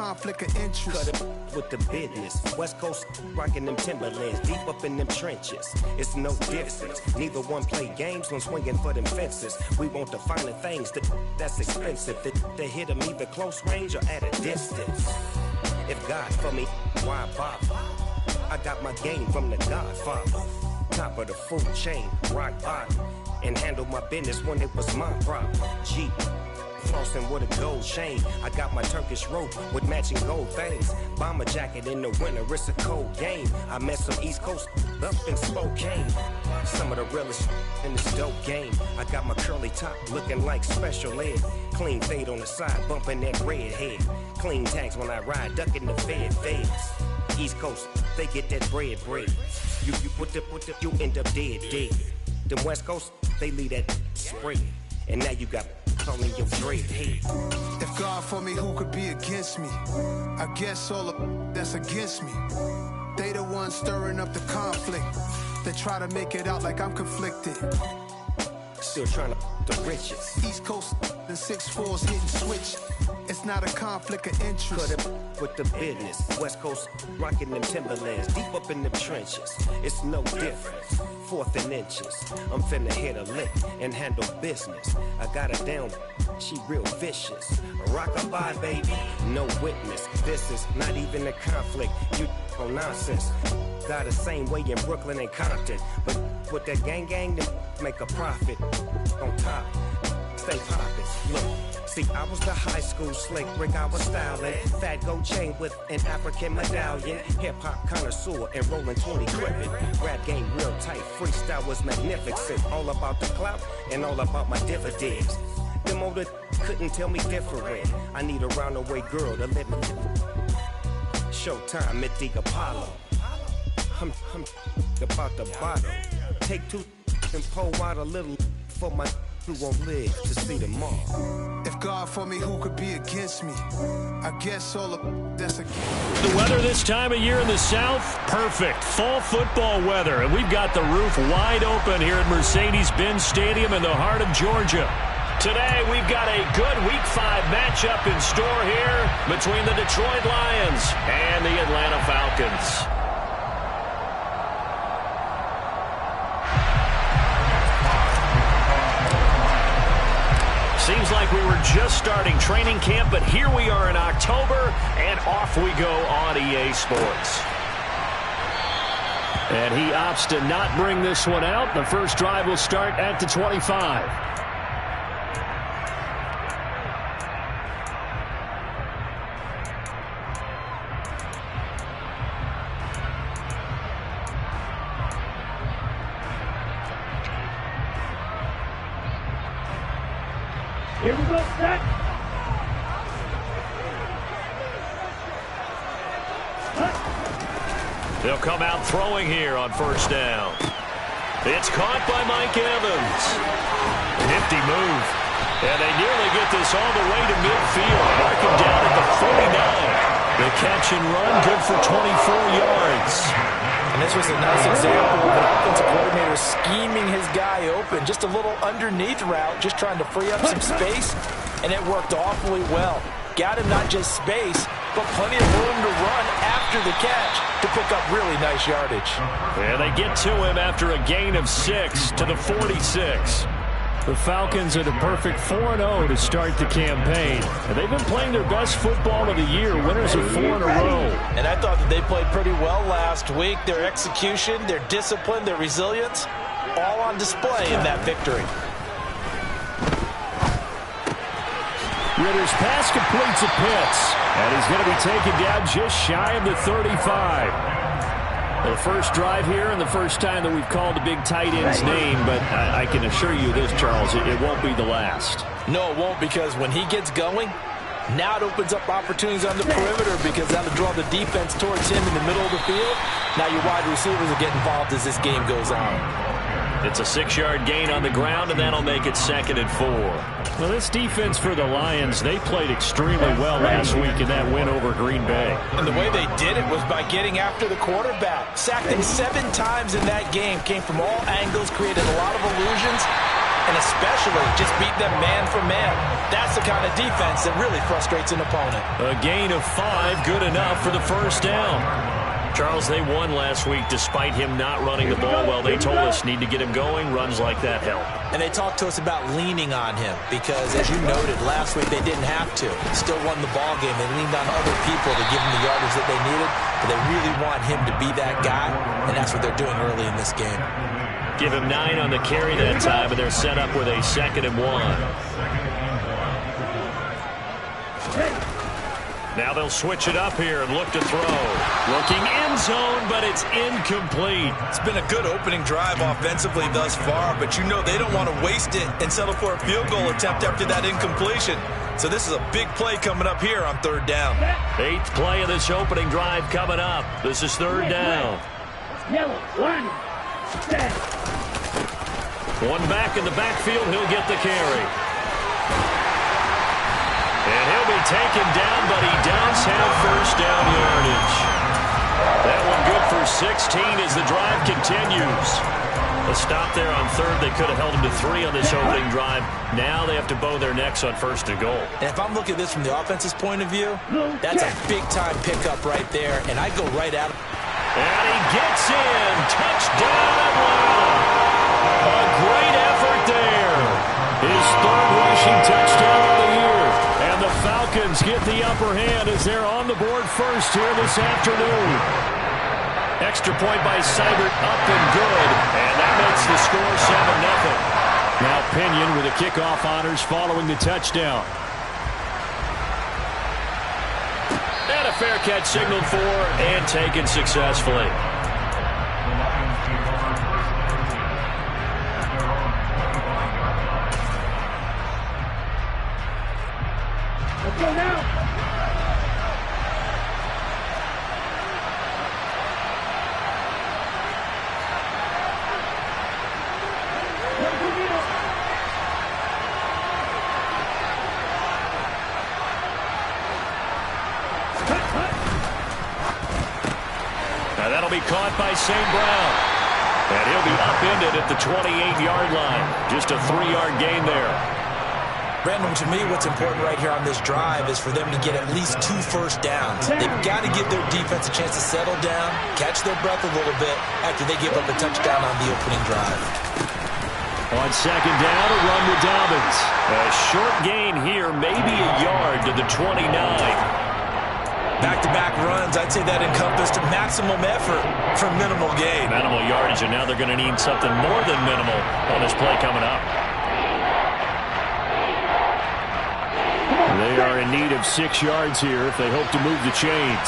conflict of interest. Cut it with the business. West Coast rocking them Timberlands, deep up in them trenches. It's no difference. Neither one play games when swinging for them fences. We want the finer things that's expensive. They hit them either close range or at a distance. If God for me, why bother? I got my game from the Godfather. Top of the food chain, rock bottom. And handle my business when it was my problem. Jeep, flossing with a gold chain. I got my Turkish rope with matching gold things. Bomber jacket in the winter, it's a cold game. I met some East Coast up in Spokane. Some of the realest in this dope game. I got my curly top looking like special ed. Clean fade on the side, bumping that red head. Clean tags when I ride, ducking the feds. East Coast, they get that bread. You put the, you end up dead. Them West Coast, they leave that spray. And now you got calling your dread head. If God for me, who could be against me? I guess all of that's against me. They the ones stirring up the conflict. They try to make it out like I'm conflicted. Still trying to the riches. East Coast, the 6'4's hitting switch. It's not a conflict of interest. Cut it with the business. West Coast rocking them Timberlands, deep up in the trenches. It's no difference. 4th and inches. I'm finna hit a lick and handle business. I got her down, she real vicious. Rock-a-bye, baby, no witness. This is not even a conflict. You on nonsense. Got the same way in Brooklyn and Compton. But with that gang, then make a profit. On top, stay poppin'. Look. See, I was the high school slick Rick, I was styling. Fat gold chain with an African medallion. Hip-hop connoisseur and rolling 20 gripping. Rap game real tight, freestyle was magnificent. All about the clout and all about my dividends. Them older couldn't tell me different. I need a roundaway girl to let me. Showtime at the Apollo. I'm about the bottle. Take 2 and pour out a little for my who won't live to see tomorrow. If God for me, who could be against me? I guess all of that's against me. The weather this time of year in the South, perfect. Fall football weather. And we've got the roof wide open here at Mercedes-Benz Stadium in the heart of Georgia. Today, we've got a good Week 5 matchup in store here between the Detroit Lions and the Atlanta Falcons. Seems like we were just starting training camp, but here we are in October, and off we go on EA Sports. And he opts to not bring this one out. The first drive will start at the 25. Here we go, set. They'll come out throwing here on first down. It's caught by Mike Evans. Nifty move. And they nearly get this all the way to midfield. Mark him down at the 49. The catch and run, good for 24 yards. And this was a nice example of an offensive coordinator scheming his guy open. Just a little underneath route, just trying to free up some space, and it worked awfully well. Got him not just space, but plenty of room to run after the catch to pick up really nice yardage. And they get to him after a gain of 6 to the 46. The Falcons are the perfect 4-0 to start the campaign. And they've been playing their best football of the year, winners of 4 in a row. And I thought that they played pretty well last week. Their execution, their discipline, their resilience, all on display in that victory. Ritter's pass completes a Pitts. And he's going to be taken down just shy of the 35. The first drive here and the first time that we've called the big tight end's name, but I can assure you this, Charles, it won't be the last. No, it won't, because when he gets going, now it opens up opportunities on the perimeter because that'll draw the defense towards him in the middle of the field. Now your wide receivers will get involved as this game goes on. It's a 6-yard gain on the ground, and that'll make it 2nd and 4. Well, this defense for the Lions, they played extremely well last week in that win over Green Bay. And the way they did it was by getting after the quarterback. Sacked him 7 times in that game. Came from all angles, created a lot of illusions. and especially just beat them man for man. That's the kind of defense that really frustrates an opponent. A gain of 5, good enough for the first down. Charles, they won last week despite him not running the ball well. They told us need to get him going. Runs like that help. And they talked to us about leaning on him because, as you noted, last week they didn't have to. Still won the ball game. They leaned on other people to give them the yardage that they needed, but they really want him to be that guy, and that's what they're doing early in this game. Give him 9 on the carry that time, and they're set up with a 2nd and 1. Now they'll switch it up here and look to throw. Looking end zone, but it's incomplete. It's been a good opening drive offensively thus far, but you know they don't want to waste it and settle for a field goal attempt after that incompletion. So this is a big play coming up here on 3rd down. 8th play of this opening drive coming up. This is 3rd down. Yellow, line, set. One back in the backfield, he'll get the carry. And he'll be taken down, but he does have first down yardage. That one good for 16 as the drive continues. A stop there on 3rd. They could have held him to 3 on this opening drive. Now they have to bow their necks on 1st and goal. And if I'm looking at this from the offense's point of view, that's a big-time pickup right there, and I'd go right at him. And he gets in. Touchdown, Atlanta. A great effort there. His 3rd rushing touchdown of the year. And the Falcons get the upper hand as they're on the board first here this afternoon. Extra point by Seibert, up and good. And that makes the score 7-0. Now Pinion with the kickoff honors following the touchdown. And a fair catch signaled for and taken successfully. Let's go now. Now that'll be caught by St. Brown. And he'll be upended at the 28-yard line. Just a 3-yard gain there. Brandon, to me, what's important right here on this drive is for them to get at least 2 first downs. They've got to give their defense a chance to settle down, catch their breath a little bit after they give up a touchdown on the opening drive. On 2nd down, a run with Dobbins. A short gain here, maybe a yard to the 29. Back-to-back runs, I'd say that encompassed maximum effort for minimal gain. Minimal yardage, and now they're going to need something more than minimal on this play coming up. They are in need of 6 yards here if they hope to move the chains.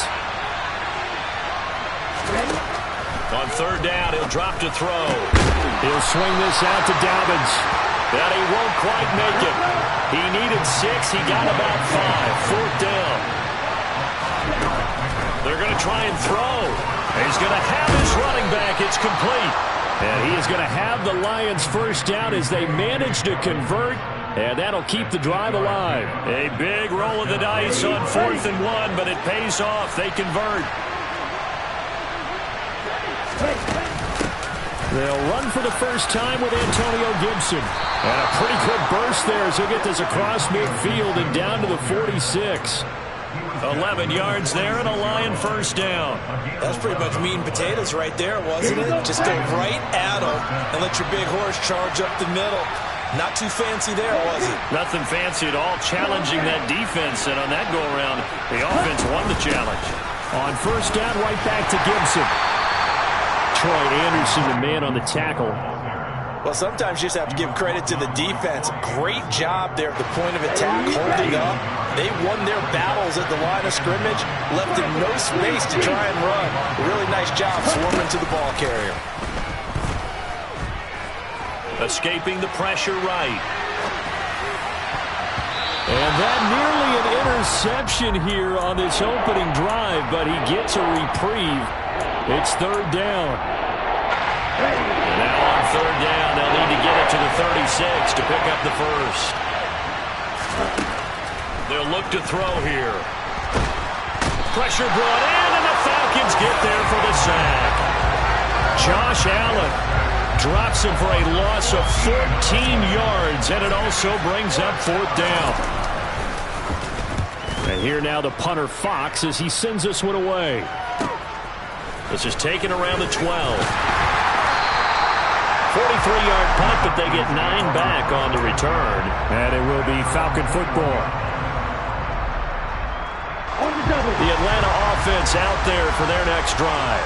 On 3rd down, he'll drop to throw. He'll swing this out to Dobbins. But he won't quite make it. He needed 6. He got about 5. 4th down. They're going to try and throw. He's going to have his running back. It's complete. And he is going to have the Lions first down as they manage to convert. And that'll keep the drive alive. A big roll of the dice on 4th and 1, but it pays off. They convert. They'll run for the first time with Antonio Gibson. And a pretty good burst there as he'll get this across midfield and down to the 46. 11 yards there and a Lion first down. That's pretty much meat and potatoes right there, wasn't it? Just go right at them and let your big horse charge up the middle. Not too fancy there, was it? Nothing fancy at all, challenging that defense. And on that go-around, the offense won the challenge. On 1st down, right back to Gibson. Troy Anderson, the man on the tackle. Well, sometimes you just have to give credit to the defense. Great job there at the point of attack, holding up. They won their battles at the line of scrimmage, left them no space to try and run. Really nice job swarming to the ball carrier. Escaping the pressure right. And that nearly an interception here on this opening drive, but he gets a reprieve. It's 3rd down. Now on 3rd down, they'll need to get it to the 36 to pick up the first. They'll look to throw here. Pressure brought in, and the Falcons get there for the sack. Josh Allen. Drops him for a loss of 14 yards, and it also brings up 4th down. And here now the punter Fox as he sends this one away. This is taken around the 12. 43-yard punt, but they get 9 back on the return. And it will be Falcon football. The Atlanta offense out there for their next drive.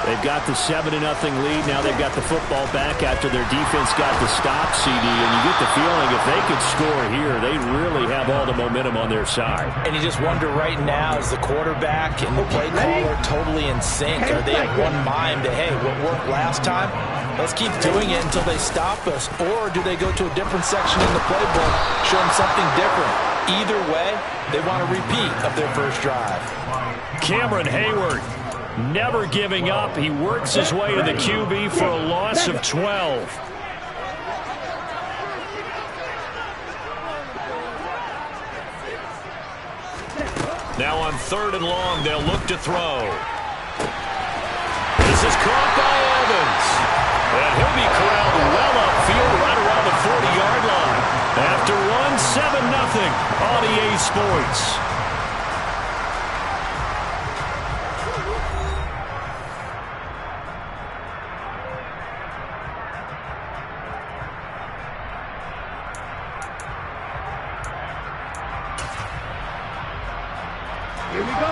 They've got the 7-0 lead. Now they've got the football back after their defense got the stop, CD. And you get the feeling if they could score here, they really have all the momentum on their side. And you just wonder right now, is the quarterback and the play caller totally in sync? Are they of one mind that, hey, what worked last time, let's keep doing it until they stop us? Or do they go to a different section in the playbook, show them something different? Either way, they want a repeat of their first drive. Cameron Hayward, never giving up. He works his way to the QB for a loss of 12. Now on 3rd and long, they'll look to throw. This is caught by Evans. And he'll be corralled well upfield right around the 40-yard line. After one, 7-0 on EA Sports.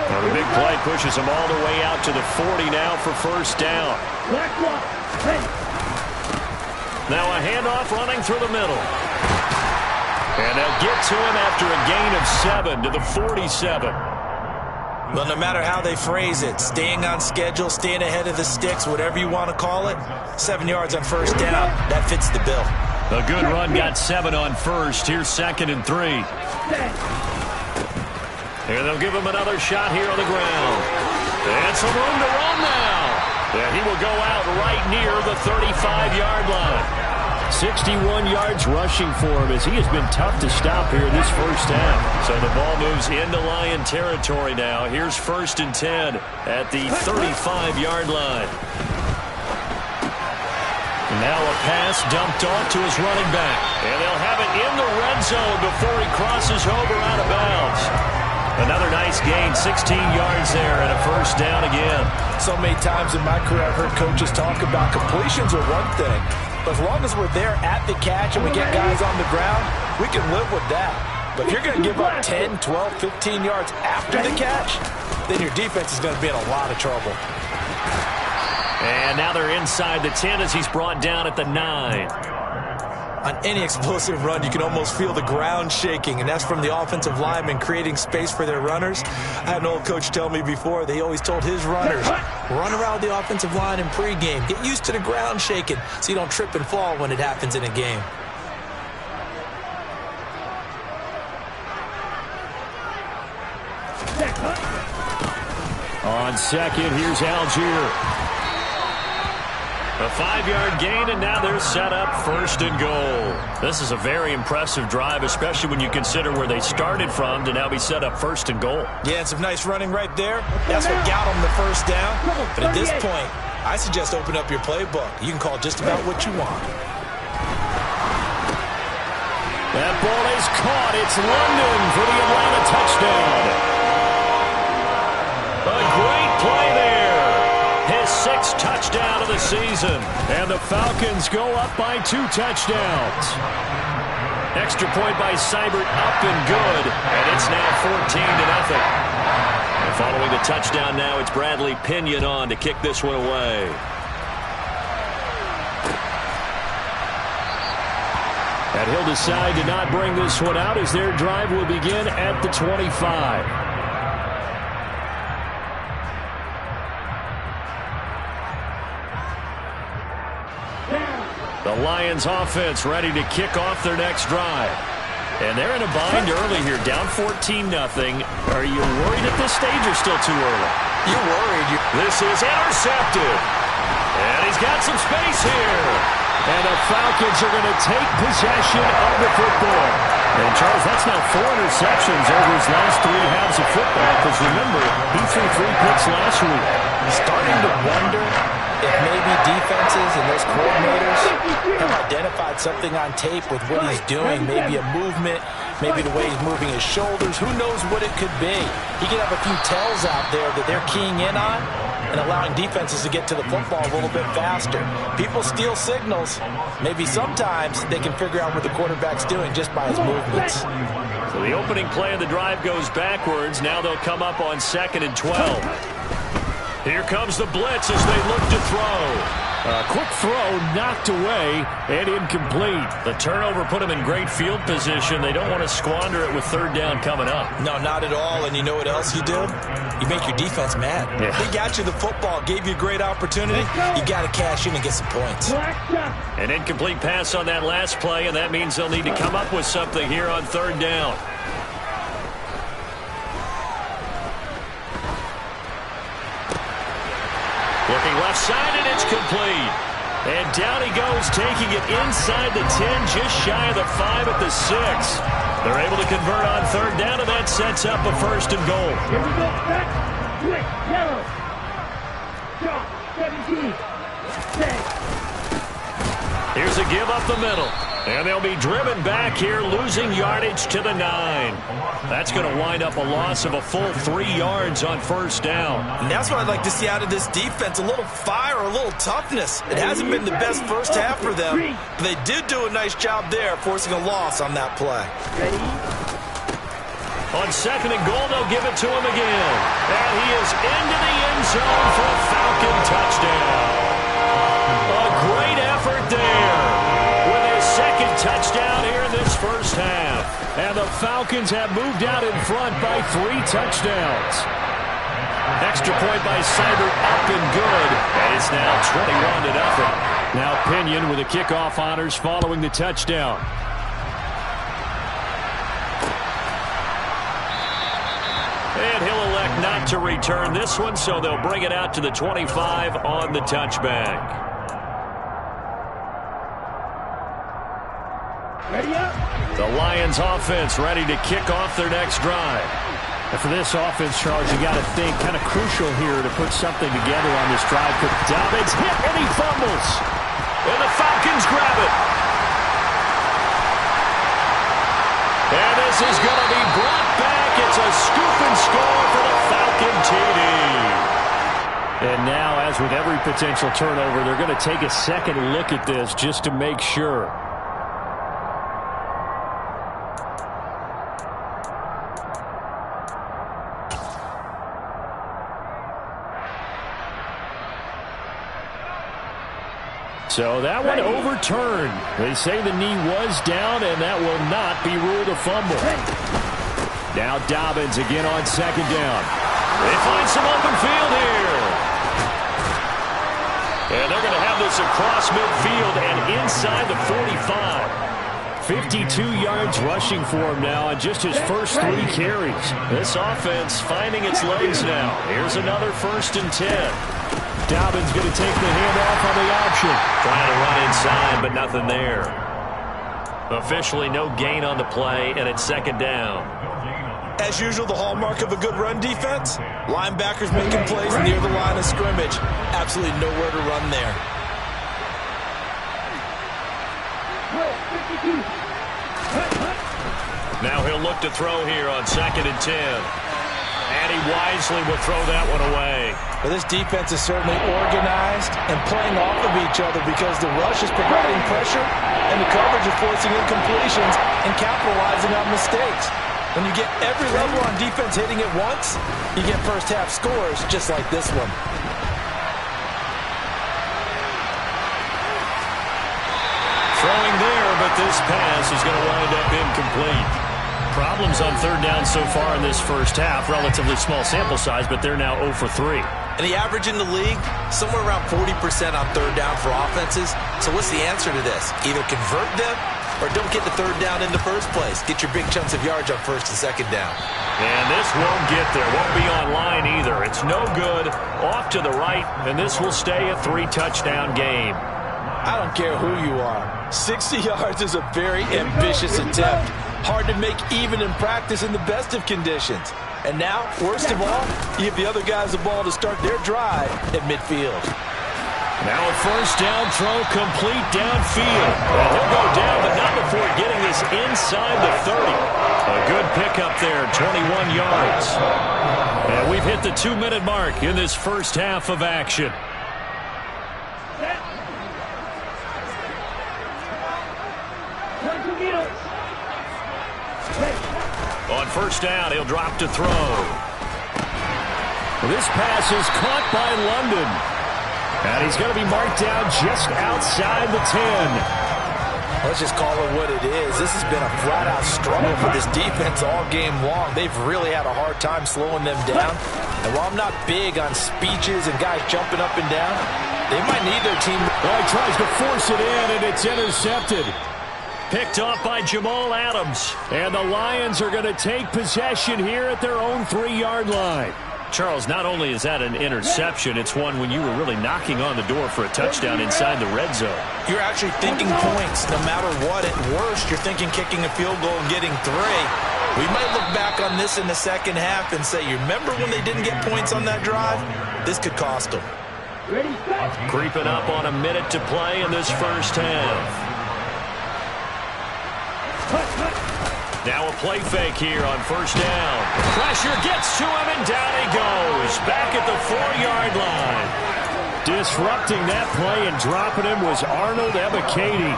Well, the big play pushes him all the way out to the 40 now for 1st down. Now a handoff running through the middle. And they'll get to him after a gain of 7 to the 47. Well, no matter how they phrase it, staying on schedule, staying ahead of the sticks, whatever you want to call it, 7 yards on 1st down, that fits the bill. A good run got 7 on 1st. Here's 2nd and 3. And they'll give him another shot here on the ground. And some room to run now. And he will go out right near the 35-yard line. 61 yards rushing for him as he has been tough to stop here in this first half. So the ball moves into Lion territory now. Here's 1st and 10 at the 35-yard line. Now a pass dumped off to his running back. And they'll have it in the red zone before he crosses over out of bounds. Another nice gain, 16 yards there, and a 1st down again. So many times in my career I've heard coaches talk about completions are one thing. But as long as we're there at the catch and we get guys on the ground, we can live with that. But if you're going to give up 10, 12, 15 yards after the catch, then your defense is going to be in a lot of trouble. And now they're inside the 10 as he's brought down at the 9. On any explosive run, you can almost feel the ground shaking, and that's from the offensive linemen creating space for their runners. I had an old coach tell me before, they always told his runners, run around the offensive line in pregame. Get used to the ground shaking so you don't trip and fall when it happens in a game. On 2nd, here's Algier. A 5-yard gain, and now they're set up 1st and goal. This is a very impressive drive, especially when you consider where they started from to now be set up 1st and goal. Yeah, and some nice running right there. That's what got them the 1st down. But at this point, I suggest open up your playbook. You can call just about what you want. That ball is caught. It's London for the Atlanta touchdown. A great play there. His 6th touchdown of the season. And the Falcons go up by 2 touchdowns. Extra point by Seibert up and good. And it's now 14-0. And following the touchdown now, it's Bradley Pinion on to kick this one away. And he'll decide to not bring this one out as their drive will begin at the 25. The Lions offense ready to kick off their next drive. And they're in a bind early here, down 14-0. Are you worried at this stage or still too early? You're worried. This is intercepted. And he's got some space here. And the Falcons are going to take possession of the football. And, Charles, that's now 4 interceptions over his last 3 halves of football. Because, remember, he threw 3 picks last week. I'm starting to wonder if maybe defenses and those coordinators have identified something on tape with what he's doing, maybe a movement, maybe the way he's moving his shoulders, who knows what it could be. He could have a few tells out there that they're keying in on and allowing defenses to get to the football a little bit faster. People steal signals. Maybe sometimes they can figure out what the quarterback's doing just by his movements. So the opening play of the drive goes backwards. Now they'll come up on 2nd and 12. Here comes the blitz as they look to throw. A quick throw knocked away and incomplete. The turnover put them in great field position. They don't want to squander it with 3rd down coming up. No, not at all. And you know what else you do? You make your defense mad. Yeah. They got you the football, gave you a great opportunity. You got to cash in and get some points. An incomplete pass on that last play, and that means they'll need to come up with something here on 3rd down. Looking left side, and it's complete. And down he goes, taking it inside the 10, just shy of the 5 at the 6. They're able to convert on 3rd down, and that sets up a 1st and goal. Here we go, set, switch, yellow. Drop, 17, set. Here's a give up the middle. And they'll be driven back here, losing yardage to the 9. That's going to wind up a loss of a full 3 yards on 1st down. And that's what I'd like to see out of this defense, a little fire, a little toughness. It hasn't been the best first half for them, but they did do a nice job there, forcing a loss on that play. Ready? On 2nd and goal, they'll give it to him again. And he is into the end zone for a Falcon touchdown. A great effort there. 2nd touchdown here in this first half. And the Falcons have moved out in front by 3 touchdowns. Extra point by Seibert up and good. And it's now 21-0. Now Pinion with the kickoff honors following the touchdown. And he'll elect not to return this one, so they'll bring it out to the 25 on the touchback. The Lions offense ready to kick off their next drive. And for this offense, Charles, you got to think kind of crucial here to put something together on this drive. Dobbins hit and he fumbles. And the Falcons grab it. And this is going to be brought back. It's a scoop and score for the Falcon TD. And now, as with every potential turnover, they're going to take a second look at this just to make sure. So that one overturned. They say the knee was down, and that will not be ruled a fumble. Now Dobbins again on 2nd down. They find some open field here. And they're going to have this across midfield and inside the 45. 52 yards rushing for him now on just his first 3 carries. This offense finding its legs now. Here's another 1st and 10. Dobbins going to take the handoff on the option. Trying to run inside, but nothing there. Officially no gain on the play, and it's 2nd down. As usual, the hallmark of a good run defense, linebackers making plays near the line of scrimmage. Absolutely nowhere to run there. Now he'll look to throw here on 2nd and 10. And he wisely will throw that one away. Well, this defense is certainly organized and playing off of each other because the rush is providing pressure and the coverage is forcing incompletions and capitalizing on mistakes. When you get every level on defense hitting it once, you get first half scores just like this one. Throwing there, but this pass is going to wind up incomplete. Problems on 3rd down so far in this first half. Relatively small sample size, but they're now 0 for 3. And the average in the league, somewhere around 40% on 3rd down for offenses. So what's the answer to this? Either convert them or don't get the 3rd down in the first place. Get your big chunks of yards on 1st and 2nd down. And this won't get there. Won't be on line either. It's no good. Off to the right, and this will stay a 3-touchdown game. I don't care who you are. 60 yards is a very ambitious attempt. Hard to make even in practice in the best of conditions. And now, worst of all, you give the other guys the ball to start their drive at midfield. Now a first down throw complete downfield. And he'll go down, but not before getting this inside the 30. A good pickup there, 21 yards. And we've hit the 2-minute mark in this first half of action. On first down, he'll drop to throw. This pass is caught by London. And he's going to be marked down just outside the 10. Let's just call it what it is. This has been a flat-out struggle for this defense all game long. They've really had a hard time slowing them down. And while I'm not big on speeches and guys jumping up and down, they might need their team. Well, he tries to force it in, and it's intercepted. Picked off by Jamal Adams. And the Lions are going to take possession here at their own 3-yard line. Charles, not only is that an interception, it's one when you were really knocking on the door for a touchdown inside the red zone. You're actually thinking points no matter what. At worst, you're thinking kicking a field goal and getting 3. We might look back on this in the second half and say, you remember when they didn't get points on that drive? This could cost them. Creeping up on a minute to play in this first half. Now a play fake here on first down. Pressure gets to him, and down he goes. Back at the 4-yard line. Disrupting that play and dropping him was Arnold Ebiketie.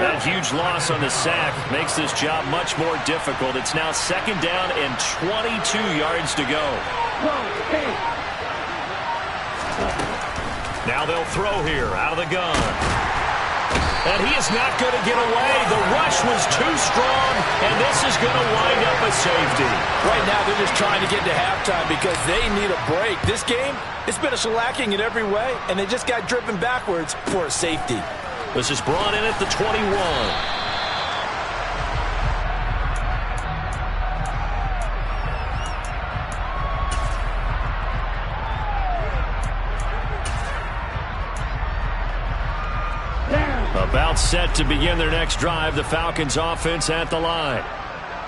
That huge loss on the sack makes this job much more difficult. It's now second down and 22 yards to go. Now they'll throw here out of the gun. And he is not going to get away. The rush was too strong, and this is going to wind up a safety. Right now, they're just trying to get to halftime because they need a break. This game, it's been a shellacking in every way, and they just got driven backwards for a safety. This is brought in at the 21. About set to begin their next drive, the Falcons offense at the line.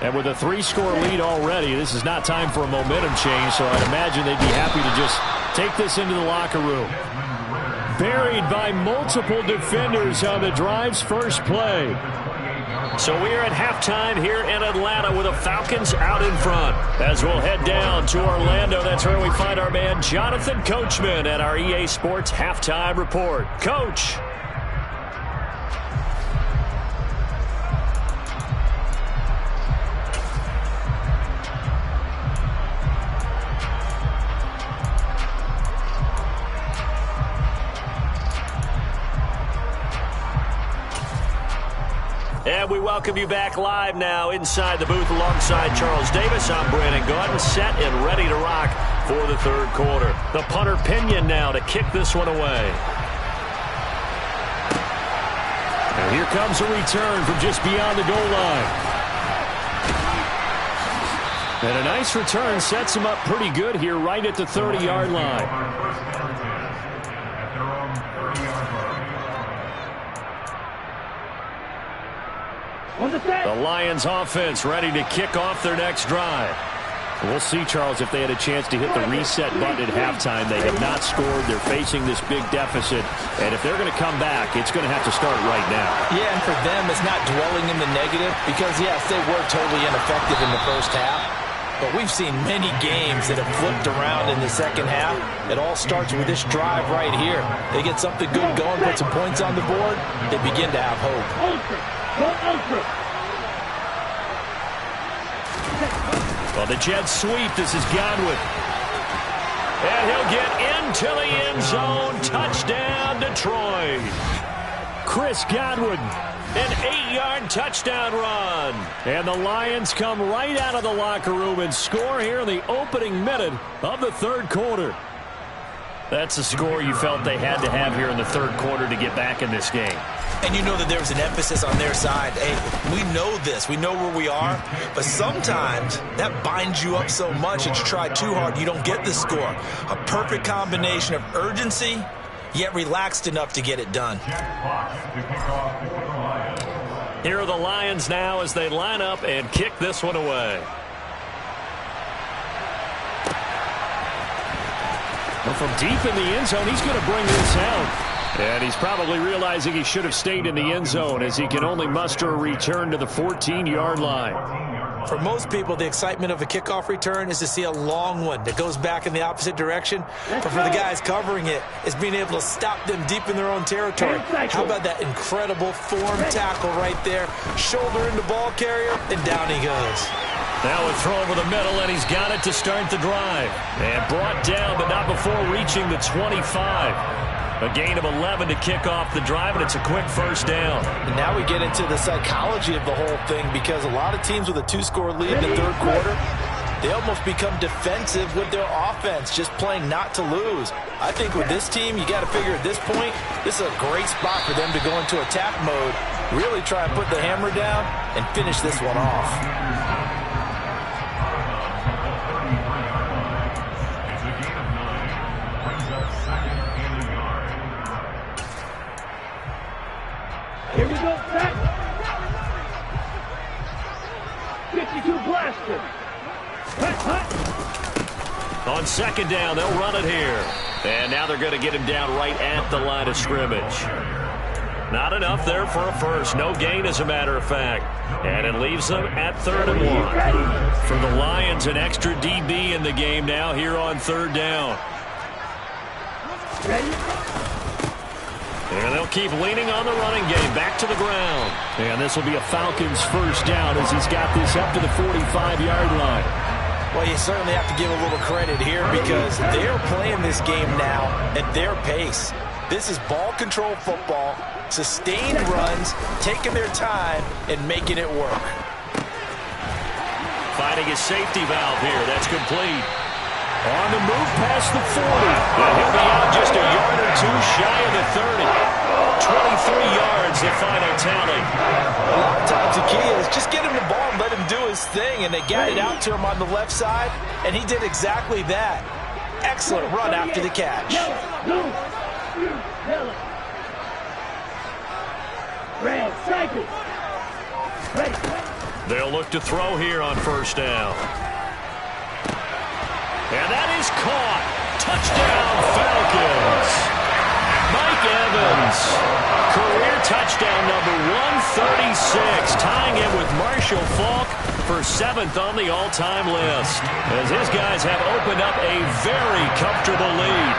And with a 3-score lead already, this is not time for a momentum change, so I'd imagine they'd be happy to just take this into the locker room. Buried by multiple defenders on the drive's first play. So we're at halftime here in Atlanta with the Falcons out in front. As we'll head down to Orlando, that's where we find our man Jonathan Coachman at our EA Sports Halftime Report. Coach. And we welcome you back live now inside the booth alongside Charles Davis. I'm Brandon Gordon, set and ready to rock for the third quarter. The punter Pinion now to kick this one away. And here comes a return from just beyond the goal line. And a nice return sets him up pretty good here right at the 30-yard line. The Lions offense ready to kick off their next drive. We'll see, Charles, if they had a chance to hit the reset button at halftime. They have not scored. They're facing this big deficit. And if they're going to come back, it's going to have to start right now. Yeah, and for them, it's not dwelling in the negative because, yes, they were totally ineffective in the first half. But we've seen many games that have flipped around in the second half. It all starts with this drive right here. They get something good going, put some points on the board, they begin to have hope. Well, the jet sweep. This is Godwin. And he'll get into the end zone. Touchdown, Detroit. Chris Godwin, an 8-yard touchdown run. And the Lions come right out of the locker room and score here in the opening minute of the third quarter. That's a score you felt they had to have here in the third quarter to get back in this game. And you know that there's an emphasis on their side. Hey, we know this. We know where we are. But sometimes that binds you up so much that you try too hard, you don't get the score. A perfect combination of urgency, yet relaxed enough to get it done. Here are the Lions now as they line up and kick this one away. Well, from deep in the end zone, he's going to bring this out. And he's probably realizing he should have stayed in the end zone as he can only muster a return to the 14-yard line. For most people, the excitement of a kickoff return is to see a long one that goes back in the opposite direction. But for the guys covering it, it's being able to stop them deep in their own territory. How about that incredible form tackle right there? Shoulder into ball carrier, and down he goes. Now a throw over the middle, and he's got it to start the drive. And brought down, but not before reaching the 25. A gain of 11 to kick off the drive, and it's a quick first down. And now we get into the psychology of the whole thing, because a lot of teams with a 2-score lead in the third quarter, they almost become defensive with their offense, just playing not to lose. I think with this team, you got to figure at this point, this is a great spot for them to go into attack mode, really try and put the hammer down and finish this one off. Here we go, set. 52 blaster. On second down, they'll run it here. And now they're going to get him down right at the line of scrimmage. Not enough there for a first. No gain, as a matter of fact. And it leaves them at 3rd and 1. For the Lions, an extra DB in the game now here on 3rd down. And they'll keep leaning on the running game. Back to the ground. And this will be a Falcons first down as he's got this up to the 45-yard line. Well, you certainly have to give a little credit here because they're playing this game now at their pace. This is ball control football, sustained runs, taking their time, and making it work. Finding his safety valve here. That's complete. On the move past the 40. And he'll be out just a yard or two shy of the 30. 23 yards, the final tally. A lot of times the key is just get him the ball and let him do his thing. And they got it out to him on the left side, and he did exactly that. Excellent run after the catch. Red, cycle. They'll look to throw here on first down. And that is caught. Touchdown, Falcons. Mike Evans. Career touchdown number 136. Tying him with Marshall Faulk for 7th on the all-time list. As his guys have opened up a very comfortable lead.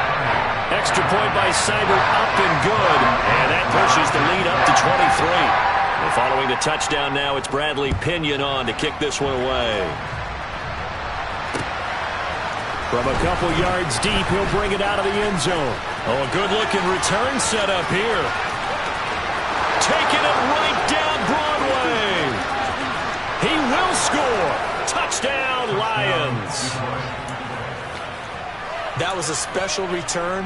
Extra point by Seibert up and good. And that pushes the lead up to 23. And following the touchdown now, it's Bradley Pinion on to kick this one away. From a couple yards deep, he'll bring it out of the end zone. Oh, a good-looking return set up here. Taking it right down Broadway. He will score. Touchdown, Lions. That was a special return,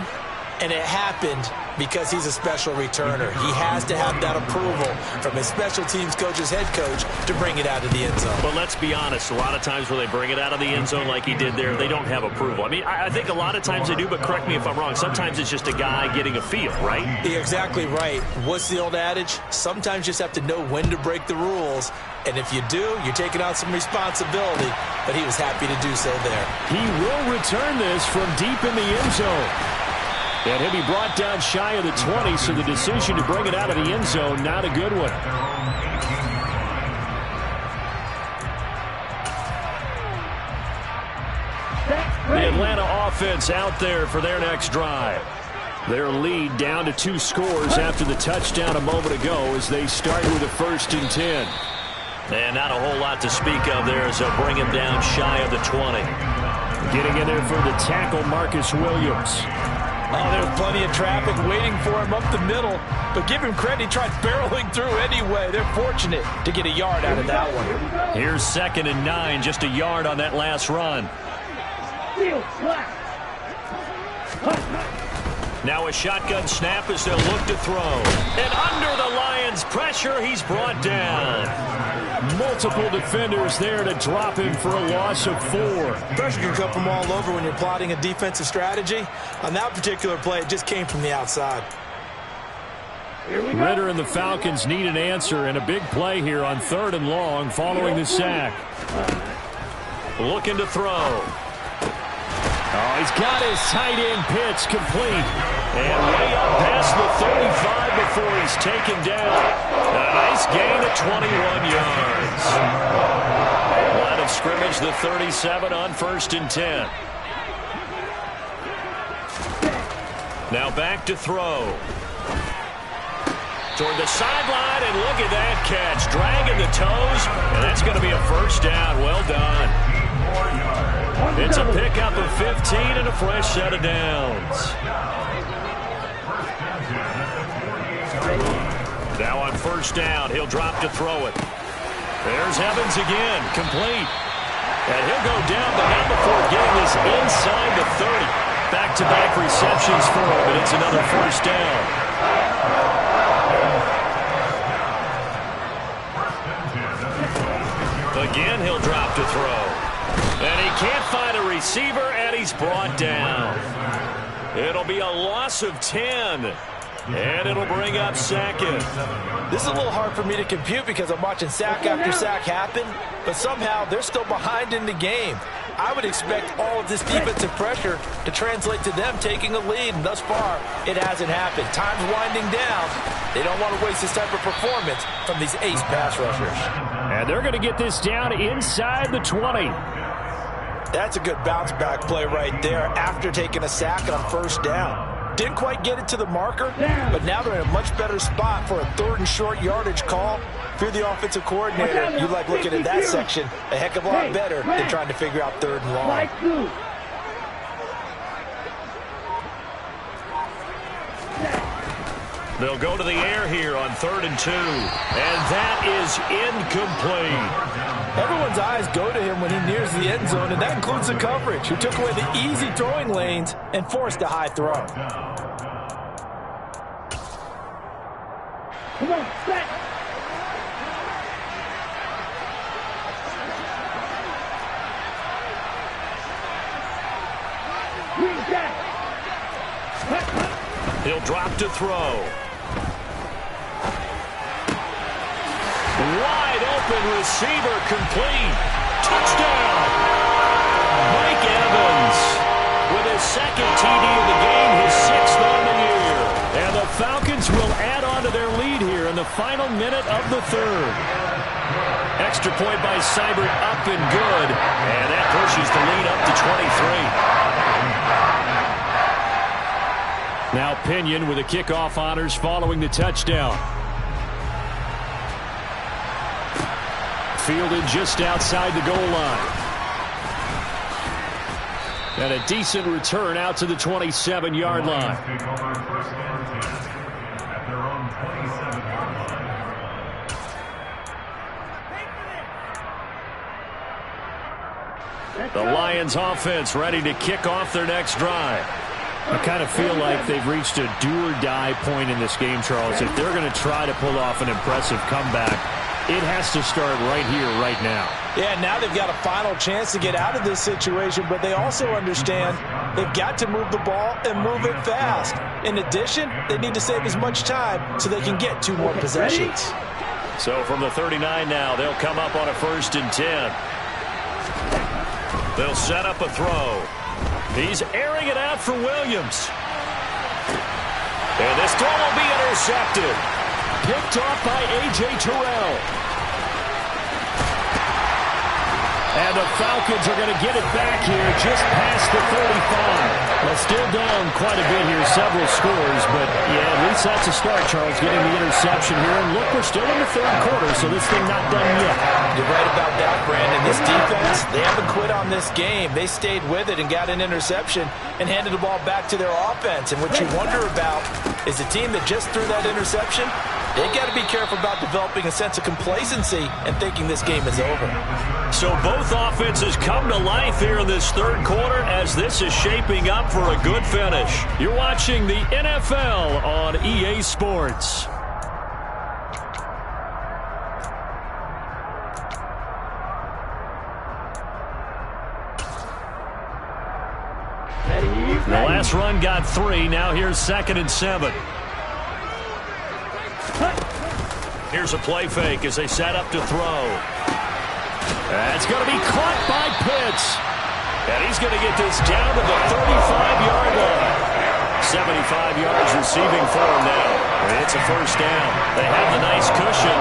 and it happened because he's a special returner. He has to have that approval from his special teams coach's head coach to bring it out of the end zone. But let's be honest, a lot of times when they bring it out of the end zone like he did there, they don't have approval. I mean, I think a lot of times they do, but correct me if I'm wrong. Sometimes it's just a guy getting a feel, right? You're exactly right. What's the old adage? Sometimes you just have to know when to break the rules. And if you do, you're taking on some responsibility. But he was happy to do so there. He will return this from deep in the end zone. And he'll be brought down shy of the 20, so the decision to bring it out of the end zone, not a good one. The Atlanta offense out there for their next drive. Their lead down to 2 scores after the touchdown a moment ago as they start with a 1st and 10. And not a whole lot to speak of there as they'll bring him down shy of the 20. Getting in there for the tackle, Marcus Williams. Oh, there's plenty of traffic waiting for him up the middle. But give him credit, he tried barreling through anyway. They're fortunate to get a yard out of that one. Here's 2nd and 9, just a yard on that last run. Now a shotgun snap as they'll look to throw. And under the Lions' pressure, he's brought down. Multiple defenders there to drop him for a loss of 4. Pressure can come from all over when you're plotting a defensive strategy. On that particular play, it just came from the outside. Ritter and the Falcons need an answer, and a big play here on 3rd and long following the sack. Looking to throw. Oh, he's got his tight end pitch complete. And way up past the 35 before he's taken down. A nice gain of 21 yards. Line of scrimmage, the 37 on 1st and 10. Now back to throw. Toward the sideline, and look at that catch. Dragging the toes, and that's going to be a first down. Well done. It's a pickup of 15 and a fresh set of downs. Now on 1st down, he'll drop to throw it. There's Evans again, complete. And he'll go down, but not before getting this inside the 30. Back-to-back receptions for him, and it's another first down. Again, he'll drop to throw. And he can't find a receiver, and he's brought down. It'll be a loss of 10. And it'll bring up 2nd. This is a little hard for me to compute because I'm watching sack after sack happen, but somehow they're still behind in the game. I would expect all of this defensive pressure to translate to them taking a lead, and thus far, it hasn't happened. Time's winding down. They don't want to waste this type of performance from these ace pass rushers. And they're going to get this down inside the 20. That's a good bounce-back play right there after taking a sack on 1st down. Didn't quite get it to the marker, but now they're in a much better spot for a 3rd and short yardage call. If you're the offensive coordinator, you like looking at that section a heck of a lot better than trying to figure out 3rd and long. They'll go to the air here on 3rd and 2. And that is incomplete. Everyone's eyes go to him when he nears the end zone, and that includes the coverage, who took away the easy throwing lanes and forced a high throw. Come on, set. He'll drop to throw. Wide open receiver, complete. Touchdown. Mike Evans with his 2nd TD of the game, his 6th on the year. And the Falcons will add on to their lead here in the final minute of the 3rd. Extra point by Seibert, up and good. And that pushes the lead up to 23. Now Pinion with the kickoff honors following the touchdown. Fielded just outside the goal line. And a decent return out to the 27-yard line. The Lions offense ready to kick off their next drive. I kind of feel like they've reached a do-or-die point in this game, Charles. If they're going to try to pull off an impressive comeback, it has to start right here, right now. Yeah, now they've got a final chance to get out of this situation, but they also understand they've got to move the ball and move it fast. In addition, they need to save as much time so they can get 2 more possessions. So from the 39 now, they'll come up on a 1st and 10. They'll set up a throw. He's airing it out for Williams. And this throw will be intercepted. Picked off by A.J. Terrell. And the Falcons are going to get it back here just past the 35. Well, still down quite a bit here, several scores. But, yeah, at least that's a start, Charles, getting the interception here. And look, we're still in the 3rd quarter, so this thing not done yet. You're right about that, Brandon. This defense, they haven't quit on this game. They stayed with it and got an interception and handed the ball back to their offense. And what you wonder about is the team that just threw that interception, they've got to be careful about developing a sense of complacency and thinking this game is over. So both offenses come to life here in this 3rd quarter as this is shaping up for a good finish. You're watching the NFL on EA Sports. The last run got 3. Now here's 2nd and 7. Here's a play fake as they set up to throw. It's going to be caught by Pitts. And he's going to get this down to the 35-yard line. 75 yards receiving for him now. It's a first down. They have the nice cushion.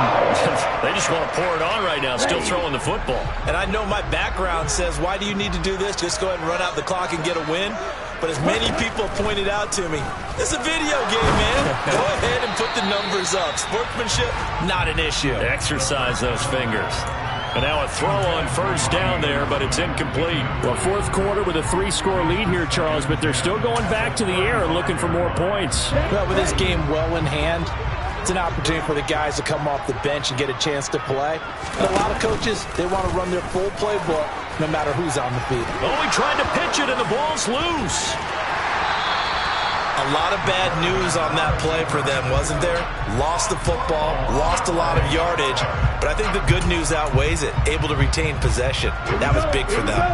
They just want to pour it on right now, still throwing the football. And I know my background says, why do you need to do this? Just go ahead and run out the clock and get a win. But as many people pointed out to me, it's a video game, man. Go ahead and put the numbers up. Sportsmanship, not an issue. Exercise those fingers. And now a throw on first down there, but it's incomplete. Well, fourth quarter with a 3-score lead here, Charles, but they're still going back to the air and looking for more points. Well, with this game well in hand, it's an opportunity for the guys to come off the bench and get a chance to play. And a lot of coaches, they want to run their full playbook no matter who's on the field. Oh, he tried to pitch it, and the ball's loose. A lot of bad news on that play for them, wasn't there? Lost the football, lost a lot of yardage, but I think the good news outweighs it. Able to retain possession. That was big for them.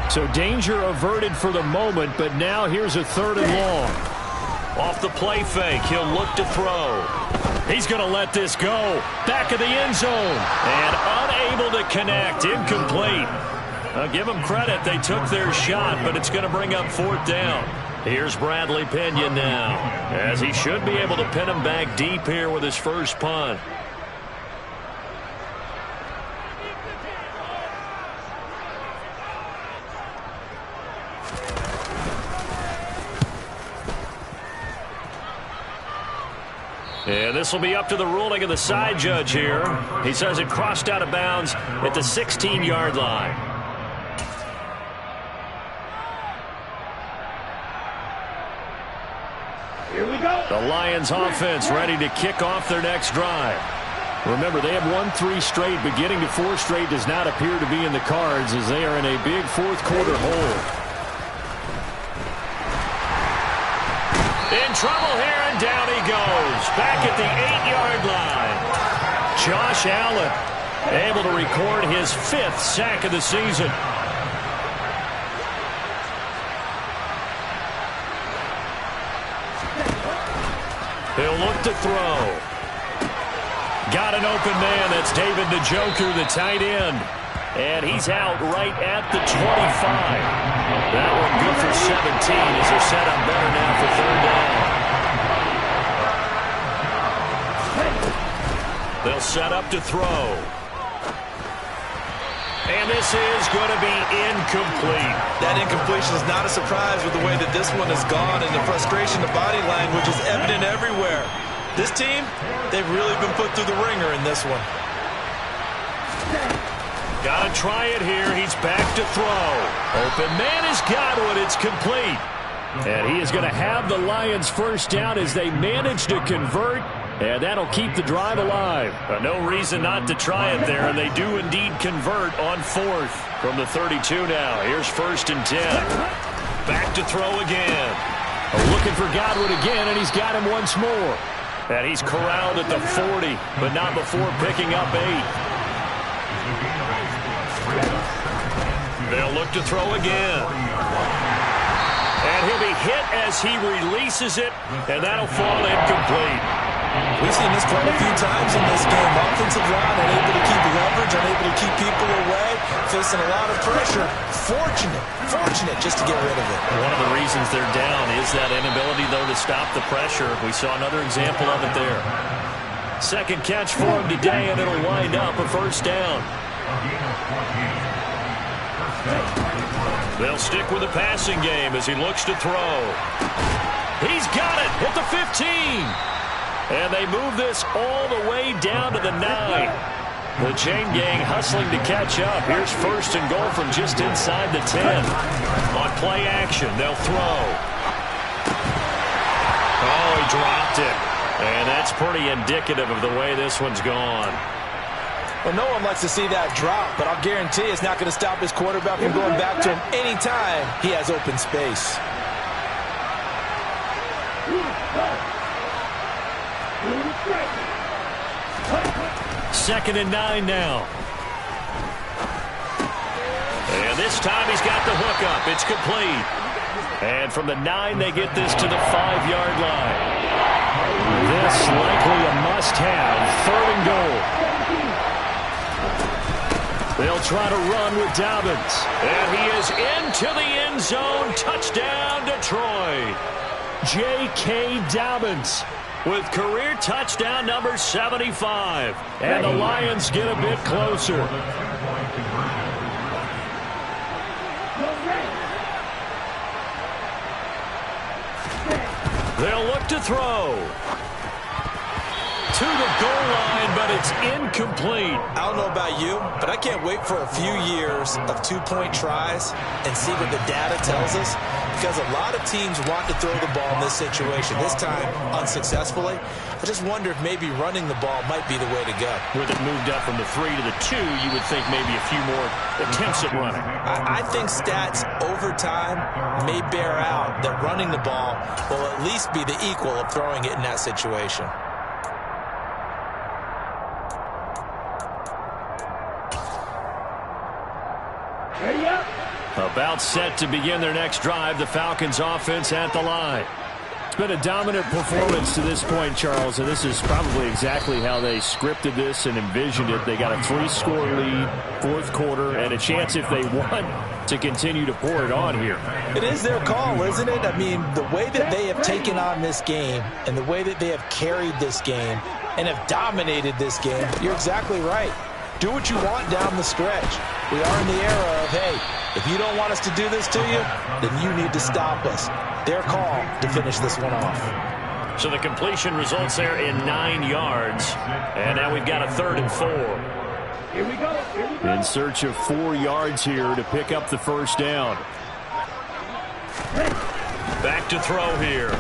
So danger averted for the moment, but now here's a 3rd and long. Off the play fake, he'll look to throw. He's going to let this go. Back of the end zone. And unable to connect. Incomplete. I'll give them credit. They took their shot, but it's going to bring up 4th down. Here's Bradley Pinion now, as he should be able to pin him back deep here with his first punt. And this will be up to the ruling of the side judge here. He says it crossed out of bounds at the 16-yard line. Here we go. The Lions offense ready to kick off their next drive. Remember, they have won 3 straight, but getting to 4 straight does not appear to be in the cards as they are in a big fourth quarter hole. In trouble here, and down he goes. Back at the 8-yard line. Josh Allen able to record his 5th sack of the season. He'll look to throw. Got an open man. That's David Njoku, the tight end. And he's out right at the 25. That one good for 17 as they're set up better now for 3rd down. They'll set up to throw. And this is going to be incomplete. That incompletion is not a surprise with the way that this one has gone, and the frustration, the body language is evident everywhere. This team, they've really been put through the ringer in this one. Got to try it here. He's back to throw. Open man has got it. It's complete. And he is going to have the Lions first down as they manage to convert. And that'll keep the drive alive. No reason not to try it there, and they do indeed convert on 4th from the 32 now. Here's 1st and 10. Back to throw again. Looking for Godwin again, and he's got him once more. And he's corralled at the 40, but not before picking up 8. They'll look to throw again. And he'll be hit as he releases it, and that'll fall incomplete. We've seen this quite a few times in this game. Offensive line unable to keep leverage, unable to keep people away, facing a lot of pressure. Fortunate just to get rid of it. One of the reasons they're down is that inability, though, to stop the pressure. We saw another example of it there. 2nd catch for him today, and it'll wind up a 1st down. They'll stick with the passing game as he looks to throw. He's got it at the 15. And they move this all the way down to the 9. The chain gang hustling to catch up. Here's 1st and goal from just inside the 10. On play action, they'll throw. Oh, he dropped it. And that's pretty indicative of the way this one's gone. Well, no one likes to see that drop, but I'll guarantee it's not going to stop his quarterback from going back to him anytime he has open space. 2nd and 9 now. And this time he's got the hook up. It's complete. And from the 9, they get this to the 5-yard line. This likely a must-have. 3rd and goal. They'll try to run with Dobbins. And he is into the end zone. Touchdown, Detroit. J.K. Dobbins with career touchdown number 75. And the Lions get a bit closer. They'll look to throw. To the goal line, but it's incomplete. I don't know about you, but I can't wait for a few years of two-point tries and see what the data tells us, because a lot of teams want to throw the ball in this situation, this time unsuccessfully. I just wonder if maybe running the ball might be the way to go. With it moved up from the 3 to the 2, you would think maybe a few more attempts at running. I think stats over time may bear out that running the ball will at least be the equal of throwing it in that situation. About set to begin their next drive, the Falcons offense at the line. It's been a dominant performance to this point, Charles, and this is probably exactly how they scripted this and envisioned it. They got a 3-score lead, fourth quarter, and a chance if they want to continue to pour it on here. It is their call, isn't it? I mean, the way that they have taken on this game and the way that they have carried this game and have dominated this game, you're exactly right. Do what you want down the stretch. We are in the era of, hey, if you don't want us to do this to you, then you need to stop us. Their call to finish this one off. So the completion results there in 9 yards. And now we've got a 3rd and 4. Here we go. Here we go. In search of 4 yards here to pick up the first down. Back to throw here.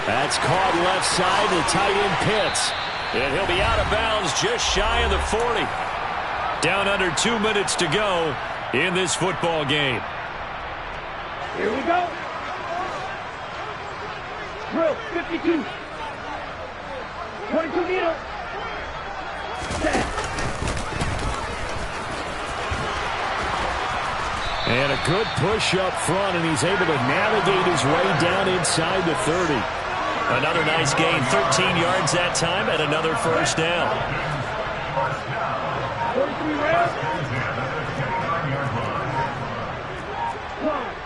That's caught left side. The tight end Pitts. And he'll be out of bounds just shy of the 40. Down under 2 minutes to go in this football game. Here we go. Drill, 52. 22 meter. Set. And a good push up front, and he's able to navigate his way down inside the 30. Another nice gain, 13 yards that time, and another first down. 43 rounds.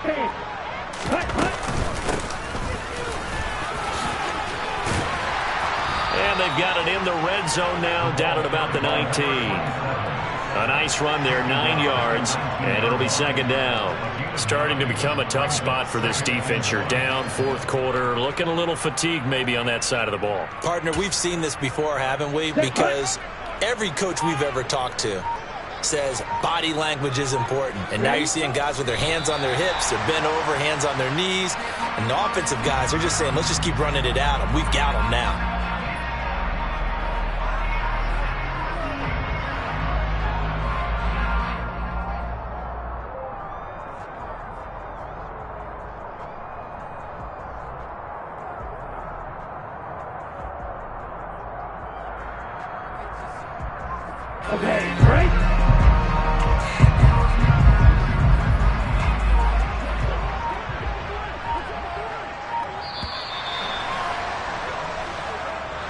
10. And they've got it in the red zone now, down at about the 19. A nice run there, 9 yards, and it'll be second down. Starting to become a tough spot for this defense. You're down, fourth quarter, looking a little fatigued maybe on that side of the ball. Partner, we've seen this before, haven't we? Because every coach we've ever talked to says body language is important. And now you're seeing guys with their hands on their hips, they're bent over, hands on their knees. And the offensive guys are just saying, let's just keep running it at them. We've got them now. Okay, right?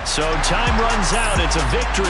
So time runs out. It's a victory.